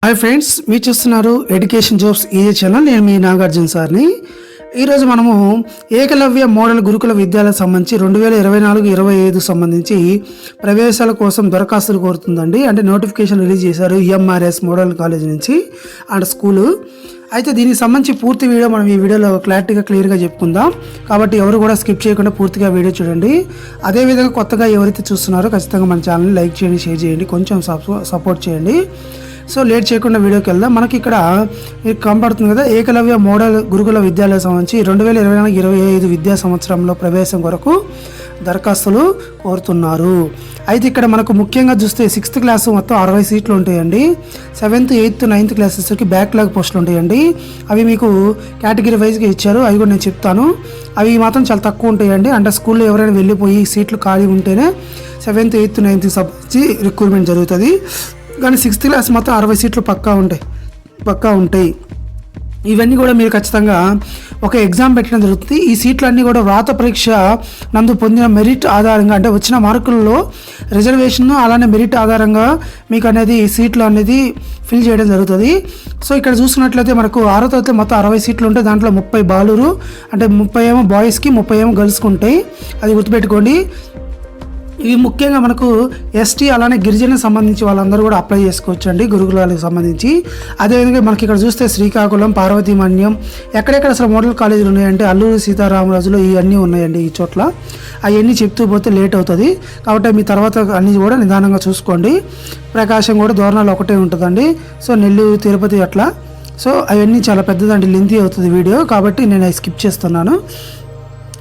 Hi friends, మీరు చూస్తున్నారు education jobs easy channel. నేను మీ నాగార్జున సార్ని. ఈరోజు మనము ఏకలవ్య మోడల్ గురుకుల విద్యాలయం సంబంధించి 2024-25 సంబంధించి ప్రవేశాల కోసం దరఖాస్తులు కోరుతుందండి. అంటే నోటిఫికేషన్ రిలీజ్ చేశారు ఈఎంఆర్ఎస్ మోడల్ కాలేజ్ నుంచి అండ్ స్కూలు. అయితే దీనికి సంబంధించి పూర్తి వీడియో మనం ఈ వీడియోలో క్లియర్గా చెప్పుకుందాం. కాబట్టి ఎవరు కూడా స్కిప్ చేయకుండా పూర్తిగా వీడియో చూడండి. అదేవిధంగా కొత్తగా ఎవరైతే చూస్తున్నారో ఖచ్చితంగా మన ఛానల్ని లైక్ చేయండి, షేర్ చేయండి, కొంచెం సపోర్ట్ చేయండి. సో లేట్ చేయకుండా వీడియోకి వెళ్దాం. మనకి ఇక్కడ కనపడుతుంది కదా, ఏకలవ్య మోడల్ గురుకుల విద్యాలయం సంబంధించి 2024-25 విద్యా సంవత్సరంలో ప్రవేశం కొరకు దరఖాస్తులు కోరుతున్నారు. అయితే ఇక్కడ మనకు ముఖ్యంగా చూస్తే 6th క్లాస్ మొత్తం 60 సీట్లు ఉంటాయండి. 7th, 8th, 9th క్లాసెస్కి బ్యాక్లాగ్ పోస్టులు ఉంటాయండి. అవి మీకు కేటగిరీ వైజ్గా ఇచ్చారు, అవి కూడా నేను చెప్తాను. అవి మాత్రం చాలా తక్కువ ఉంటాయండి. అంటే స్కూల్లో ఎవరైనా వెళ్ళిపోయి సీట్లు ఖాళీ ఉంటేనే 7th, 8th, 9th సంబంధించి రిక్రూట్మెంట్ జరుగుతుంది. కానీ 6th క్లాస్ మొత్తం 60 సీట్లు పక్కా ఉంటాయి. ఇవన్నీ కూడా మీరు ఖచ్చితంగా ఒక ఎగ్జామ్ పెట్టడం జరుగుతుంది. ఈ సీట్లన్నీ కూడా వ్రాత పరీక్ష నందు పొందిన మెరిట్ ఆధారంగా, అంటే వచ్చిన మార్కుల్లో రిజర్వేషన్ అలానే మెరిట్ ఆధారంగా మీకు అనేది సీట్లు అనేది ఫిల్ చేయడం జరుగుతుంది. సో ఇక్కడ చూసుకున్నట్లయితే మనకు 6వ తరగతి మొత్తం 60 సీట్లు ఉంటాయి. దాంట్లో 30 బాలురు, అంటే 30 ఏమో బాయ్స్కి, 30 ఏమో గర్ల్స్కి ఉంటాయి. అది గుర్తుపెట్టుకోండి. ఇవి ముఖ్యంగా మనకు ఎస్టీ అలానే గిరిజనకు సంబంధించి వాళ్ళందరూ కూడా అప్లై చేసుకోవచ్చు అండి, గురుకులాలకు సంబంధించి. అదేవిధంగా మనకి ఇక్కడ చూస్తే శ్రీకాకుళం, పార్వతీమన్యం, ఎక్కడెక్కడ అసలు మోడల్ కాలేజీలు ఉన్నాయంటే అల్లూరి సీతారామరాజులో ఇవన్నీ ఉన్నాయండి. ఈ చోట్ల అవన్నీ చెప్తూ పోతే లేట్ అవుతుంది. కాబట్టి మీ తర్వాత అన్నీ కూడా నిదానంగా చూసుకోండి. ప్రకాశం కూడా దూరణాలు ఒకటే ఉంటుందండి. సో నెల్లూరు, తిరుపతి అట్లా. సో అవన్నీ చాలా పెద్దదండి, లెంతీ అవుతుంది వీడియో, కాబట్టి నేను స్కిప్ చేస్తున్నాను.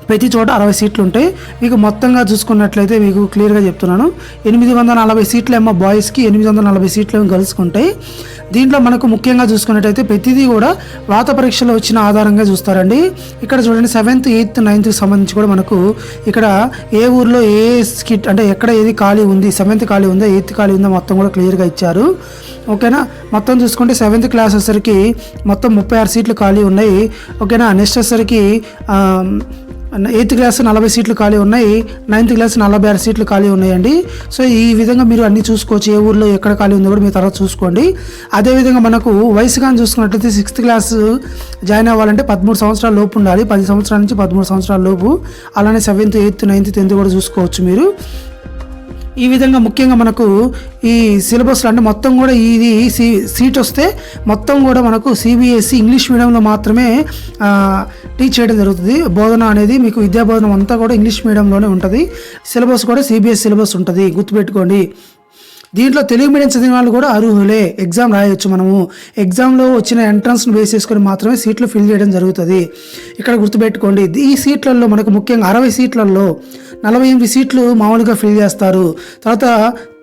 ప్రతి చోట 60 సీట్లు ఉంటాయి. మీకు మొత్తంగా చూసుకున్నట్లయితే మీకు క్లియర్గా చెప్తున్నాను. 840 సీట్లు ఏమో బాయ్స్కి, 840 సీట్లు ఏమో గర్ల్స్కి ఉంటాయి. దీంట్లో మనకు ముఖ్యంగా చూసుకున్నట్టయితే ప్రతిదీ కూడా వ్రాత పరీక్షలో వచ్చిన ఆధారంగా చూస్తారండి. ఇక్కడ చూడండి, 7th, 8th, 9th సంబంధించి కూడా మనకు ఇక్కడ ఏ ఊర్లో ఏ స్కిట్, అంటే ఎక్కడ ఏది ఖాళీ ఉంది, 7th ఖాళీ ఉందా, 8th ఖాళీ ఉందా మొత్తం కూడా క్లియర్గా ఇచ్చారు. ఓకేనా. మొత్తం చూసుకుంటే 7th క్లాస్ వచ్చేసరికి మొత్తం 36 సీట్లు ఖాళీ ఉన్నాయి. ఓకేనా. నెక్స్ట్ వచ్చేసరికి 8th క్లాస్ 40 సీట్లు ఖాళీ ఉన్నాయి. 9th క్లాస్ 46 సీట్లు ఖాళీ ఉన్నాయండి. సో ఈ విధంగా మీరు అన్ని చూసుకోవచ్చు, ఏ ఊర్లో ఎక్కడ ఖాళీ ఉందో కూడా మీరు తర్వాత చూసుకోండి. అదేవిధంగా మనకు వయసు కానీ చూసుకున్నట్లయితే 6th క్లాస్ జాయిన్ అవ్వాలంటే 13 సంవత్సరాల లోపు ఉండాలి. 10 సంవత్సరాల నుంచి 13 సంవత్సరాల లోపు. అలానే 7th, 8th, 9th, 10th కూడా చూసుకోవచ్చు మీరు. ఈ విధంగా ముఖ్యంగా మనకు ఈ సిలబస్లో అంటే మొత్తం కూడా ఇది సీట్ వస్తే మొత్తం కూడా మనకు సిబిఎస్ఈ ఇంగ్లీష్ మీడియంలో మాత్రమే టీచ్ చేయడం జరుగుతుంది. బోధన అనేది మీకు విద్యా బోధన అంతా కూడా ఇంగ్లీష్ మీడియంలోనే ఉంటుంది. సిలబస్ కూడా సిబిఎస్ఈ సిలబస్ ఉంటుంది, గుర్తుపెట్టుకోండి. దీంట్లో తెలుగు మీడియం చదివిన వాళ్ళు కూడా అర్హులే, ఎగ్జామ్ రాయొచ్చు. మనము ఎగ్జామ్లో వచ్చిన ఎంట్రన్స్ను బేస్ చేసుకొని మాత్రమే సీట్లు ఫిల్ చేయడం జరుగుతుంది. ఇక్కడ గుర్తుపెట్టుకోండి. ఈ సీట్లలో మనకు ముఖ్యంగా 60 సీట్లలో 48 సీట్లు మామూలుగా ఫిల్ చేస్తారు. తర్వాత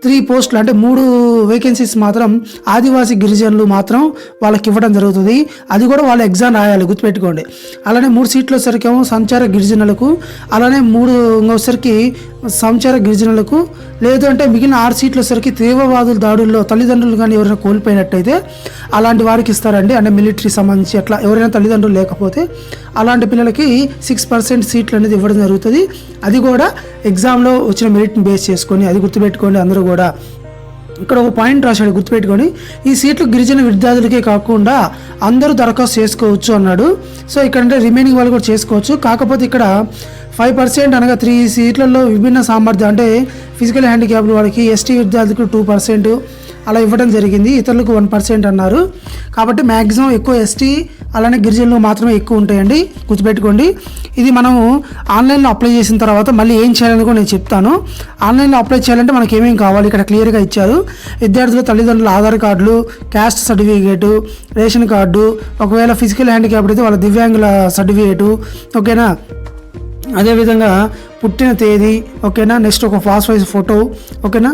3 పోస్టులు, అంటే 3 వేకెన్సీస్ మాత్రం ఆదివాసీ గిరిజనులు మాత్రం వాళ్ళకి ఇవ్వడం జరుగుతుంది. అది కూడా వాళ్ళు ఎగ్జామ్ రాయాలి, గుర్తుపెట్టుకోండి. అలానే 3 సీట్లు వచ్చేసరికేమో సంచార గిరిజనులకు, అలానే 3 వచ్చరికి సంచార గిరిజనులకు, లేదు అంటే మిగిలిన 6 సీట్లు వచ్చరికి తీవ్రవాదుల దాడుల్లో తల్లిదండ్రులు కానీ ఎవరైనా కోల్పోయినట్టయితే అలాంటి వారికి ఇస్తారండి. అంటే మిలిటరీ సంబంధించి అట్లా ఎవరైనా తల్లిదండ్రులు లేకపోతే అలాంటి పిల్లలకి 6% సీట్లు అనేది ఇవ్వడం జరుగుతుంది. అది కూడా ఎగ్జామ్లో వచ్చిన మెరిట్ని బేస్ చేసుకొని, అది గుర్తుపెట్టుకోండి అందరూ కూడా. ఇక్కడ ఒక పాయింట్ రాశాడు, గుర్తుపెట్టుకొని. ఈ సీట్లు గిరిజన విద్యార్థులకే కాకుండా అందరూ దరఖాస్తు చేసుకోవచ్చు అన్నాడు. సో ఇక్కడ అంటే రిమైనింగ్ వాళ్ళు కూడా చేసుకోవచ్చు. కాకపోతే ఇక్కడ 5% అనగా 3 సీట్లలో విభిన్న సామర్థ్యం, అంటే ఫిజికల్ హ్యాండిక్యాప్డ్ వాళ్ళకి, ఎస్టీ విద్యార్థులకు 2% అలా ఇవ్వడం జరిగింది. ఇతరులకు 1% అన్నారు. కాబట్టి మ్యాక్సిమం ఎక్కువ ఎస్టీ అలానే గిరిజనులు మాత్రమే ఎక్కువ ఉంటాయండి, గుర్తుపెట్టుకోండి. ఇది మనము ఆన్లైన్లో అప్లై చేసిన తర్వాత మళ్ళీ ఏం చేయాలని కూడా నేను చెప్తాను. ఆన్లైన్లో అప్లై చేయాలంటే మనకి ఏమేమి కావాలి ఇక్కడ క్లియర్గా ఇచ్చారు. విద్యార్థుల తల్లిదండ్రుల ఆధార్ కార్డులు, క్యాస్ట్ సర్టిఫికేటు, రేషన్ కార్డు, ఒకవేళ ఫిజికల్ హ్యాండిక్యాప్డ్ అయితే వాళ్ళ దివ్యాంగుల సర్టిఫికేటు, ఓకేనా. అదేవిధంగా పుట్టిన తేదీ, ఓకేనా. నెక్స్ట్ ఒక పాస్ వైజ్ ఫోటో, ఓకేనా.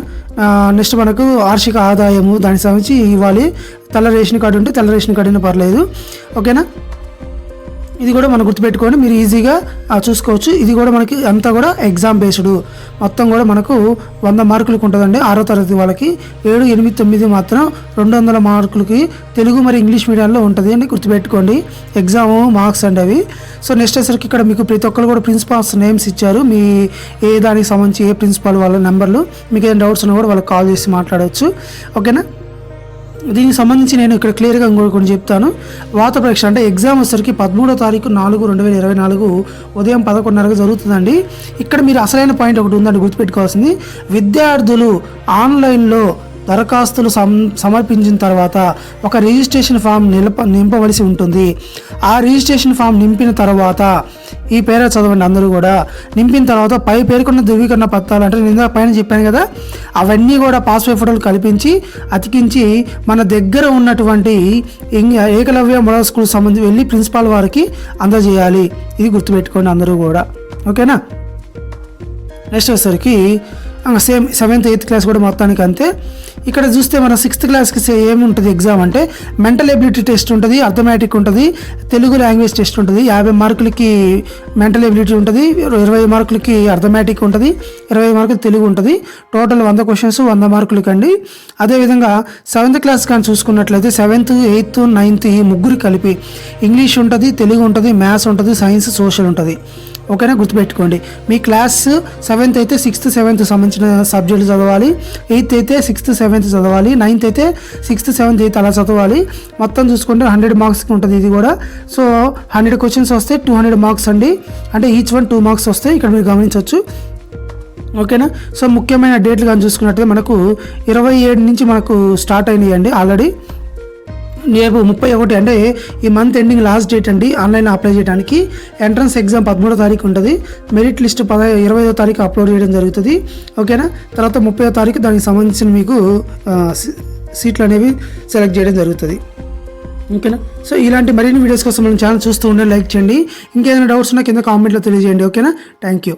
నెక్స్ట్ మనకు వార్షిక ఆదాయము దానికి సంబంధించి ఇవ్వాలి. తెల్ల రేషన్ కార్డు ఉంటే తెల్ల రేషన్ కార్డు అయినా పర్లేదు, ఓకేనా. ఇది కూడా మనం గుర్తుపెట్టుకొని మీరు ఈజీగా చూసుకోవచ్చు. ఇది కూడా మనకి అంతా కూడా ఎగ్జామ్ బేస్డ్, మొత్తం కూడా మనకు 100 మార్కులకు ఉంటుందండి. 6వ తరగతి వాళ్ళకి 7, 8, 9 మాత్రం 200 మార్కులకి తెలుగు మరి ఇంగ్లీష్ మీడియంలో ఉంటుంది అండి, గుర్తుపెట్టుకోండి. ఎగ్జామ్ మార్క్స్ అండి అవి. సో నెక్స్ట్ వచ్చేసరికి ఇక్కడ మీకు ప్రతి ఒక్కరు కూడా ప్రిన్సిపాల్స్ నేమ్స్ ఇచ్చారు. మీ ఏ దానికి సంబంధించి ఏ ప్రిన్సిపాల్ వాళ్ళ నెంబర్లు, మీకు ఏదైనా డౌట్స్ ఉన్నా కూడా వాళ్ళకి కాల్ చేసి మాట్లాడవచ్చు, ఓకేనా. దీనికి సంబంధించి నేను ఇక్కడ క్లియర్గా ఇంకొకటి చెప్తాను. వాత పరీక్ష అంటే ఎగ్జామ్ వచ్చేసరికి 13వ తారీఖు 4/2024 ఉదయం 11:30 జరుగుతుందండి. ఇక్కడ మీరు అసలైన పాయింట్ ఒకటి ఉందండి గుర్తుపెట్టుకోవాల్సింది. విద్యార్థులు ఆన్లైన్లో దరఖాస్తులు సమర్పించిన తర్వాత ఒక రిజిస్ట్రేషన్ ఫామ్ నింపవలసి ఉంటుంది. ఆ రిజిస్ట్రేషన్ ఫామ్ నింపిన తర్వాత ఈ పేరు చదవండి అందరూ కూడా. నింపిన తర్వాత పై పేర్కొన్న ధృవీకరణ పత్రాలు అంటే నేను పైన చెప్పాను కదా, అవన్నీ కూడా పాస్పోర్ట్ ఫోటోలు కల్పించి అతికించి మన దగ్గర ఉన్నటువంటి ఏకలవ్య మోడల్ స్కూల్ సంబంధించి వెళ్ళి ప్రిన్సిపాల్ వారికి అందజేయాలి. ఇది గుర్తుపెట్టుకోండి అందరూ కూడా, ఓకేనా. నెక్స్ట్ వచ్చేసరికి సేమ్ 7th 8th క్లాస్ కూడా మొత్తానికి అంతే. ఇక్కడ చూస్తే మన 6th క్లాస్కి ఏముంటుంది ఎగ్జామ్ అంటే మెంటల్ ఎబిలిటీ టెస్ట్ ఉంటుంది, అర్థమెటిక్ ఉంటుంది, తెలుగు లాంగ్వేజ్ టెస్ట్ ఉంటుంది. 50 మార్కులకి మెంటల్ ఎబిలిటీ ఉంటుంది, 20 మార్కులకి అర్థమెటిక్ ఉంటుంది, 20 మార్కులు తెలుగు ఉంటుంది. టోటల్ 100 క్వశ్చన్స్ 100 మార్కులకి అండి. అదేవిధంగా 7th క్లాస్ కానీ చూసుకున్నట్లయితే 7th 8th 9th ఈ ముగ్గురు కలిపి ఇంగ్లీష్ ఉంటుంది, తెలుగు ఉంటుంది, మ్యాథ్స్ ఉంటుంది, సైన్స్ సోషల్ ఉంటుంది, ఓకేనా. గుర్తుపెట్టుకోండి. మీ క్లాస్ 7th అయితే 6th 7th సంబంధించిన సబ్జెక్టులు చదవాలి, 8th అయితే 6th 7th చదవాలి, 9th అయితే 6th 7th 8th అలా చదవాలి. మొత్తం చూసుకుంటే 100 మార్క్స్కి ఉంటుంది ఇది కూడా. సో 100 క్వశ్చన్స్ వస్తే 200 మార్క్స్ అండి. అంటే ఈచ్ వన్ 2 మార్క్స్ వస్తాయి, ఇక్కడ మీరు గమనించవచ్చు, ఓకేనా. సో ముఖ్యమైన డేట్లు కానీ చూసుకున్నట్లయితే మనకు 27 నుంచి మనకు స్టార్ట్ అయినాయి అండి ఆల్రెడీ. రేపు 31 అంటే ఈ మంత్ ఎండింగ్ లాస్ట్ డేట్ అండి ఆన్లైన్ అప్లై చేయడానికి. ఎంట్రన్స్ ఎగ్జామ్ 13వ తారీఖు ఉంటుంది. మెరిట్ లిస్ట్ 25వ తారీఖు అప్లోడ్ చేయడం జరుగుతుంది, ఓకేనా. తర్వాత 30వ తారీఖు దానికి సంబంధించిన మీకు సీట్లు అనేవి సెలెక్ట్ చేయడం జరుగుతుంది, ఓకేనా. సో ఇలాంటి మరిన్ని వీడియోస్ కోసం మన ఛానల్ చూస్తూ ఉండే లైక్ చేయండి. ఇంకేదైనా డౌట్స్ ఉన్నా కింద కామెంట్లో తెలియజేయండి, ఓకేనా. Thank you.